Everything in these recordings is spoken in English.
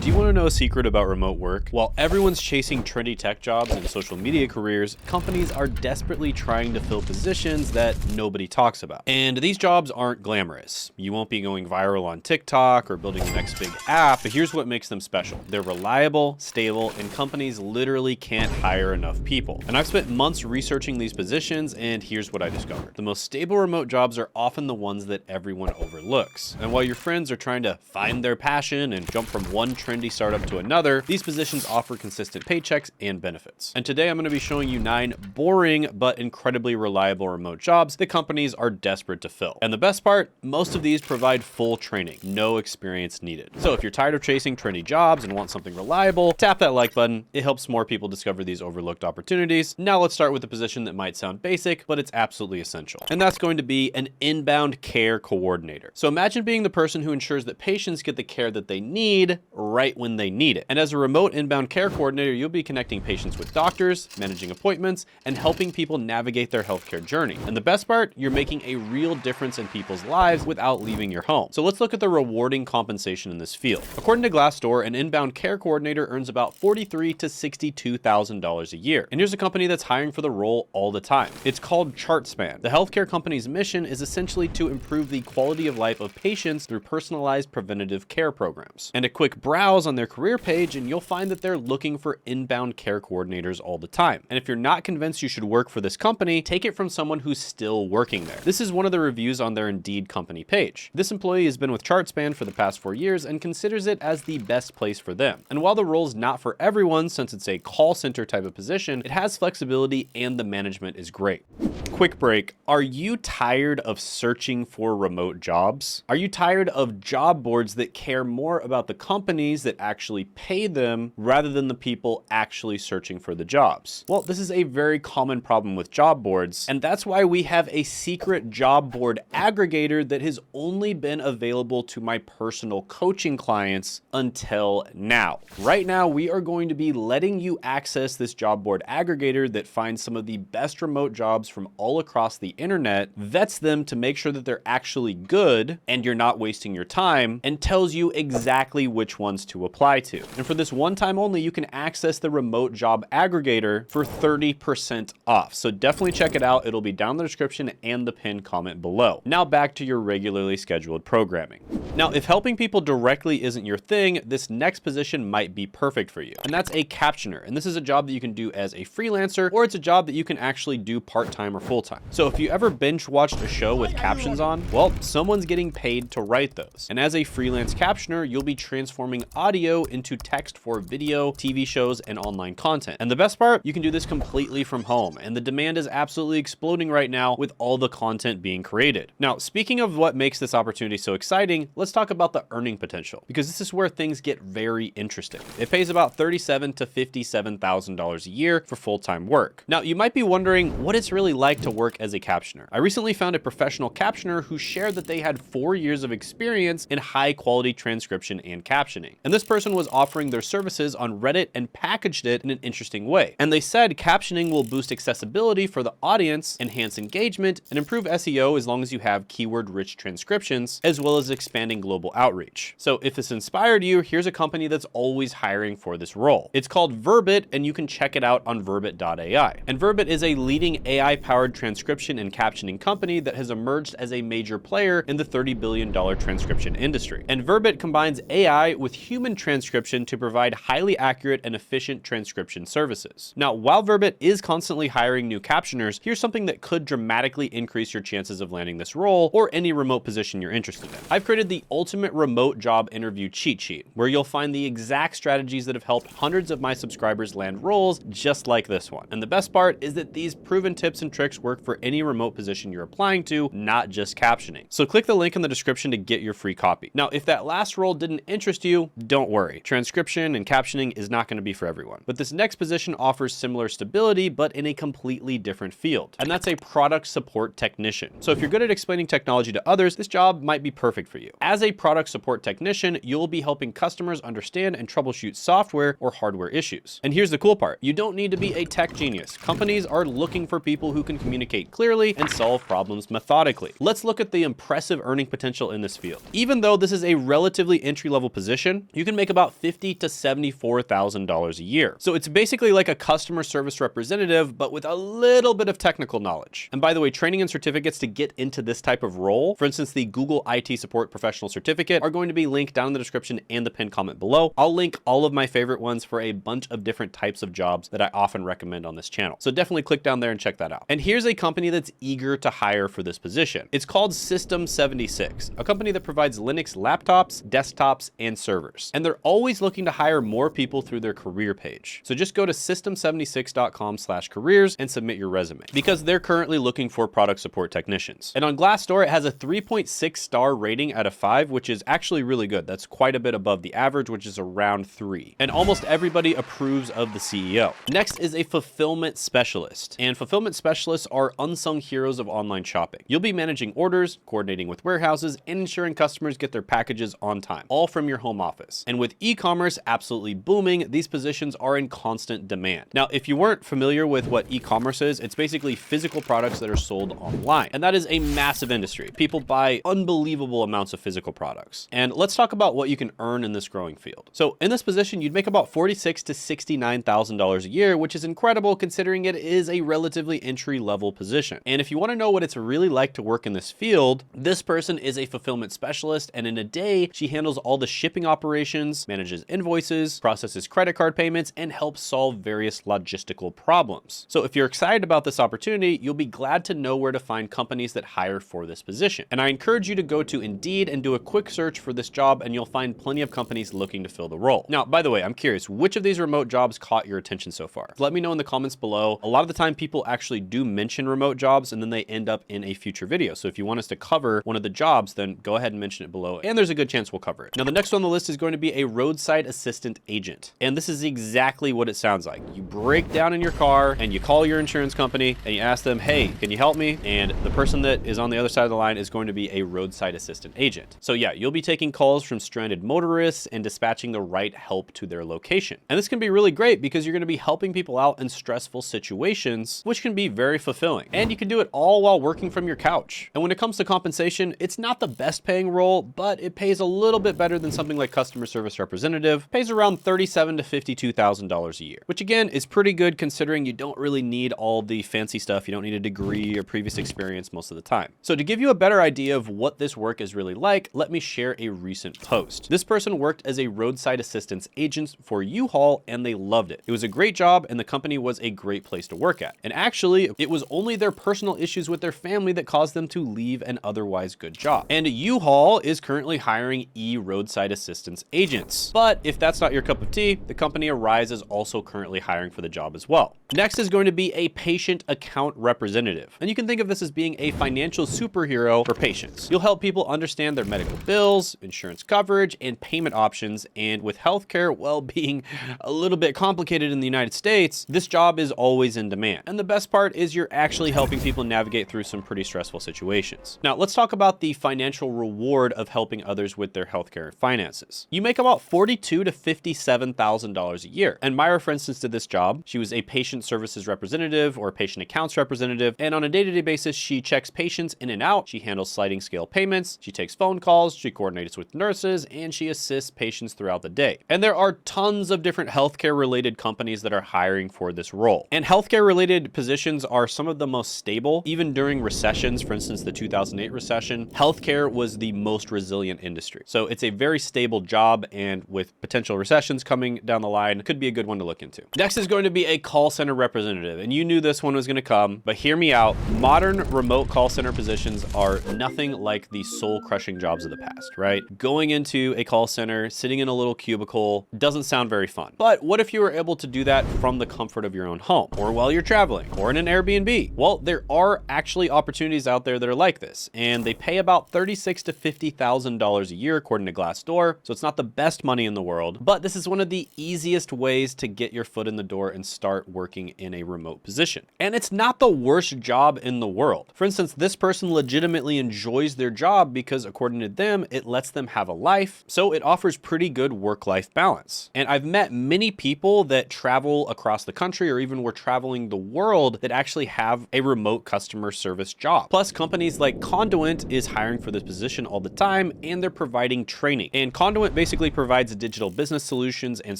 Do you want to know a secret about remote work? While everyone's chasing trendy tech jobs and social media careers, companies are desperately trying to fill positions that nobody talks about. And these jobs aren't glamorous. You won't be going viral on TikTok or building the next big app, but here's what makes them special. They're reliable, stable, and companies literally can't hire enough people. And I've spent months researching these positions, and here's what I discovered. The most stable remote jobs are often the ones that everyone overlooks. And while your friends are trying to find their passion and jump from one trendy startup to another, these positions offer consistent paychecks and benefits. And today I'm going to be showing you 9 boring but incredibly reliable remote jobs that companies are desperate to fill. And the best part, most of these provide full training, no experience needed. So if you're tired of chasing trendy jobs and want something reliable, tap that like button. It helps more people discover these overlooked opportunities. Now let's start with a position that might sound basic, but it's absolutely essential. And that's going to be an inbound care coordinator. So imagine being the person who ensures that patients get the care that they need right when they need it. And as a remote inbound care coordinator, you'll be connecting patients with doctors, managing appointments, and helping people navigate their healthcare journey. And the best part, you're making a real difference in people's lives without leaving your home. So let's look at the rewarding compensation in this field. According to Glassdoor, an inbound care coordinator earns about $43,000 to $62,000 a year. And here's a company that's hiring for the role all the time. It's called ChartSpan. The healthcare company's mission is essentially to improve the quality of life of patients through personalized preventative care programs. And a quick browse on their career page and you'll find that they're looking for inbound care coordinators all the time. And if you're not convinced you should work for this company, take it from someone who's still working there. This is one of the reviews on their Indeed company page. This employee has been with ChartSpan for the past 4 years and considers it as the best place for them. And while the role's not for everyone, since it's a call center type of position, it has flexibility and the management is great. Quick break. Are you tired of searching for remote jobs? Are you tired of job boards that care more about the companies that actually pay them rather than the people actually searching for the jobs? Well, this is a very common problem with job boards, and that's why we have a secret job board aggregator that has only been available to my personal coaching clients until now. Right now, we are going to be letting you access this job board aggregator that finds some of the best remote jobs from all across the internet, vets them to make sure that they're actually good and you're not wasting your time, and tells you exactly which ones to apply to. And for this one time only, you can access the remote job aggregator for 30% off. So definitely check it out. It'll be down in the description and the pinned comment below. Now back to your regularly scheduled programming. Now, if helping people directly isn't your thing, this next position might be perfect for you. And that's a captioner. And this is a job that you can do as a freelancer, or it's a job that you can actually do part-time or full-time. So if you ever binge watched a show with captions on, well, someone's getting paid to write those. And as a freelance captioner, you'll be transforming audio into text for video, TV shows, and online content. And the best part, you can do this completely from home. And the demand is absolutely exploding right now with all the content being created. Now, speaking of what makes this opportunity so exciting, let's talk about the earning potential, because this is where things get very interesting. It pays about $37,000 to $57,000 a year for full-time work. Now, you might be wondering what it's really like to work as a captioner. I recently found a professional captioner who shared that they had 4 years of experience in high-quality transcription and captioning. And this person was offering their services on Reddit and packaged it in an interesting way. And they said captioning will boost accessibility for the audience, enhance engagement, and improve SEO as long as you have keyword-rich transcriptions, as well as expanding global outreach. So if this inspired you, here's a company that's always hiring for this role. It's called Verbit, and you can check it out on verbit.ai. And Verbit is a leading AI-powered transcription and captioning company that has emerged as a major player in the $30 billion transcription industry. And Verbit combines AI with human transcription to provide highly accurate and efficient transcription services. Now, while Verbit is constantly hiring new captioners, here's something that could dramatically increase your chances of landing this role or any remote position you're interested in. I've created the ultimate remote job interview cheat sheet, where you'll find the exact strategies that have helped hundreds of my subscribers land roles just like this one. And the best part is that these proven tips and tricks work for any remote position you're applying to, not just captioning. So click the link in the description to get your free copy. Now, if that last role didn't interest you, don't worry. Transcription and captioning is not going to be for everyone. But this next position offers similar stability, but in a completely different field. And that's a product support technician. So if you're good at explaining technology to others, this job might be perfect for you. As a product support technician, you'll be helping customers understand and troubleshoot software or hardware issues. And here's the cool part. You don't need to be a tech genius. Companies are looking for people who can communicate clearly and solve problems methodically. Let's look at the impressive earning potential in this field. Even though this is a relatively entry-level position, you can make about $50,000 to $74,000 a year. So it's basically like a customer service representative, but with a little bit of technical knowledge. And by the way, training and certificates to get into this type of role, for instance, the Google IT Support Professional Certificate, are going to be linked down in the description and the pinned comment below. I'll link all of my favorite ones for a bunch of different types of jobs that I often recommend on this channel. So definitely click down there and check that out. And here's a company that's eager to hire for this position. It's called System76, a company that provides Linux laptops, desktops, and servers. And they're always looking to hire more people through their career page. So just go to system76.com/careers and submit your resume, because they're currently looking for product support technicians. And on Glassdoor, it has a 3.6 star rating out of 5, which is actually really good. That's quite a bit above the average, which is around 3. And almost everybody approves of the CEO. Next is a fulfillment specialist. And fulfillment specialists are unsung heroes of online shopping. You'll be managing orders, coordinating with warehouses, and ensuring customers get their packages on time, all from your home office. And with e-commerce absolutely booming, these positions are in constant demand. Now, if you weren't familiar with what e-commerce is, it's basically physical products that are sold online. And that is a massive industry. People buy unbelievable amounts of physical products. And let's talk about what you can earn in this growing field. So in this position, you'd make about $46,000 to $69,000 a year, which is incredible considering it is a relatively entry-level position. And if you want to know what it's really like to work in this field, this person is a fulfillment specialist, and in a day, she handles all the shipping operations, manages invoices, processes credit card payments, and helps solve various logistical problems. So if you're excited about this opportunity, you'll be glad to know where to find companies that hire for this position. And I encourage you to go to Indeed and do a quick search for this job, and you'll find plenty of companies looking to fill the role. Now, by the way, I'm curious, which of these remote jobs caught your attention so far? Let me know in the comments below. A lot of the time, people actually do mention remote jobs, and then they end up in a future video. So if you want us to cover one of the jobs, then go ahead and mention it below, and there's a good chance we'll cover it. Now, the next on the list is going to be a roadside assistant agent. And this is exactly what it sounds like. You break down in your car and you call your insurance company and you ask them, hey, can you help me? And the person that is on the other side of the line is going to be a roadside assistant agent. So yeah, you'll be taking calls from stranded motorists and dispatching the right help to their location. And this can be really great because you're going to be helping people out in stressful situations, which can be very fulfilling. And you can do it all while working from your couch. And when it comes to compensation, it's not the best paying role, but it pays a little bit better than something like customer service representative. Pays around $37,000 to $52,000 a year, which again is pretty good considering you don't really need all the fancy stuff. You don't need a degree or previous experience most of the time. So to give you a better idea of what this work is really like, let me share a recent post. This person worked as a roadside assistance agent for U-Haul and they loved it. It was a great job and the company was a great place to work at. And actually, it was only their personal issues with their family that caused them to leave an otherwise good job. And U-Haul is currently hiring roadside assistance agents. But if that's not your cup of tea, the company Arise is also currently hiring for the job as well. Next is going to be a patient account representative. And you can think of this as being a financial superhero for patients. You'll help people understand their medical bills, insurance coverage, and payment options. And with healthcare, well, being a little bit complicated in the United States, this job is always in demand. And the best part is you're actually helping people navigate through some pretty stressful situations. Now, let's talk about the financial reward of helping others with their healthcare finances. You make about $42,000 to $57,000 a year. And Myra, for instance, did this job. She was a patient services representative or patient accounts representative. And on a day-to-day basis, she checks patients in and out. She handles sliding scale payments. She takes phone calls. She coordinates with nurses and she assists patients throughout the day. And there are tons of different healthcare related companies that are hiring for this role. And healthcare related positions are some of the most stable, even during recessions. For instance, the 2008 recession, healthcare was the most resilient industry. So it's a very stable job, and with potential recessions coming down the line, could be a good one to look into. Next is going to be a call center representative. And you knew this one was going to come, but hear me out. Modern remote call center positions are nothing like the soul crushing jobs of the past, right? Going into a call center, sitting in a little cubicle doesn't sound very fun. But what if you were able to do that from the comfort of your own home, or while you're traveling, or in an Airbnb? Well, there are actually opportunities out there that are like this, and they pay about $36,000 to $50,000 a year according to Glassdoor. So it's not the best money in the world, but this is one of the easiest ways to get your foot in the door and start working in a remote position. And it's not the worst job in the world. For instance, this person legitimately enjoys their job because according to them, it lets them have a life. So it offers pretty good work-life balance. And I've met many people that travel across the country or even were traveling the world that actually have a remote customer service job. Plus, companies like Conduent is hiring for this position all the time, and they're providing training. And Conduent basically provides digital business solutions and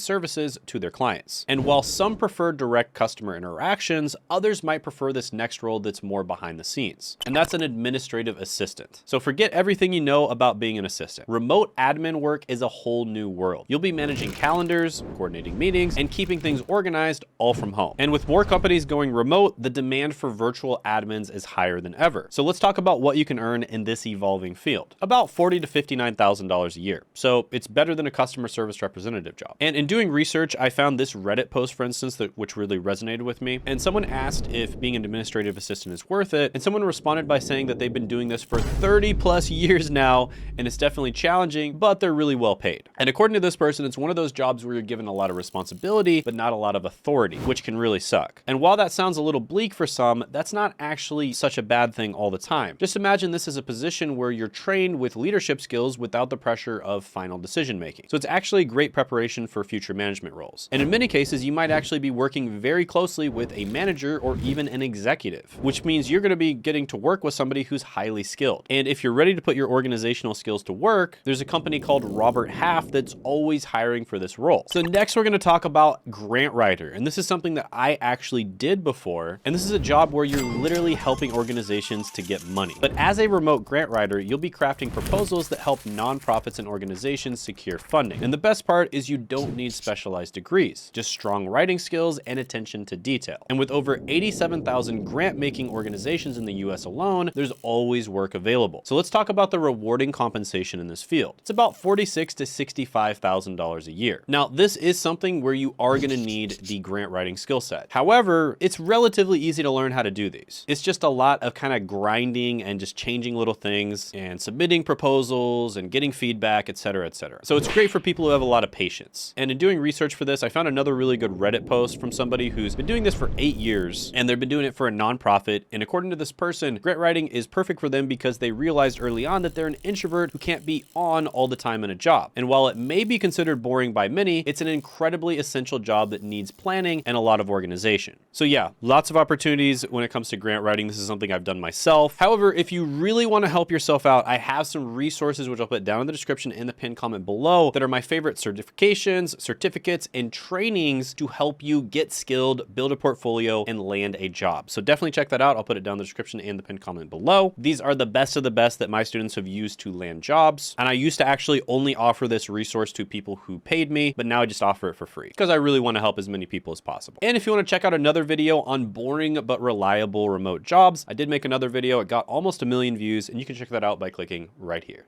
services to their clients. And while some prefer direct customer interactions, others might prefer this next role that's more behind the scenes. And that's an administrative assistant. So forget everything you know about being an assistant. Remote admin work is a whole new world. You'll be managing calendars, coordinating meetings, and keeping things organized all from home. And with more companies going remote, the demand for virtual admins is higher than ever. So let's talk about what you can earn in this evolving field. About $40,000 to $59,000 a year. So it's better than a customer service representative job. And in doing research, I found this Reddit post, for instance, which really resonated with me. And someone asked if being an administrative assistant is worth it. And someone responded by saying that they've been doing this for 30 plus years now, and it's definitely challenging, but they're really well paid. And according to this person, it's one of those jobs where you're given a lot of responsibility, but not a lot of authority, which can really suck. And while that sounds a little bleak for some, that's not actually such a bad thing all the time. Just imagine this is a position where you're trained with leadership skills without the pressure of final decision making. So it's actually great preparation for future management roles. And in many cases, you might actually be working very closely with a manager or even an executive, which means you're going to be getting to work with somebody who's highly skilled. And if you're ready to put your organizational skills to work, there's a company called Robert Half that's always hiring for this role. So next we're going to talk about grant writer. And this is something that I actually did before. And this is a job where you're literally helping organizations to get money. But as a remote grant writer, you'll be crafting proposals that help nonprofits and organizations secure funding. And the best part is you don't need specialized degrees, just strong writing skills and attention to detail. And with over 87,000 grant-making organizations in the US alone, there's always work available. So let's talk about the rewarding compensation in this field. It's about $46,000 to $65,000 a year. Now, this is something where you are going to need the grant writing skill set. However, it's relatively easy to learn how to do these. It's just a lot of kind of grinding and just changing little things and submitting proposals and getting feedback, etc., etc. So it's great for people who have a lot of patience. And in doing research for this, I found another really good Reddit post from somebody who's been doing this for 8 years, and they've been doing it for a nonprofit. And according to this person, grant writing is perfect for them because they realized early on that they're an introvert who can't be on all the time in a job. And while it may be considered boring by many, it's an incredibly essential job that needs planning and a lot of organization. So yeah, lots of opportunities when it comes to grant writing. This is something I've done myself. However, if you really want to help yourself out, I have some resources, which I'll put down in the description and the pinned comment below, that are my favorite certifications, certificates, and trainings to help you get skilled, build a portfolio, and land a job. So definitely check that out. I'll put it down in the description and the pinned comment below. These are the best of the best that my students have used to land jobs. And I used to actually only offer this resource to people who paid me, but now I just offer it for free because I really want to help as many people as possible. And if you want to check out another video on boring but reliable remote jobs, I did make another video. It got almost 1 million views, and you can check that out by clicking right here.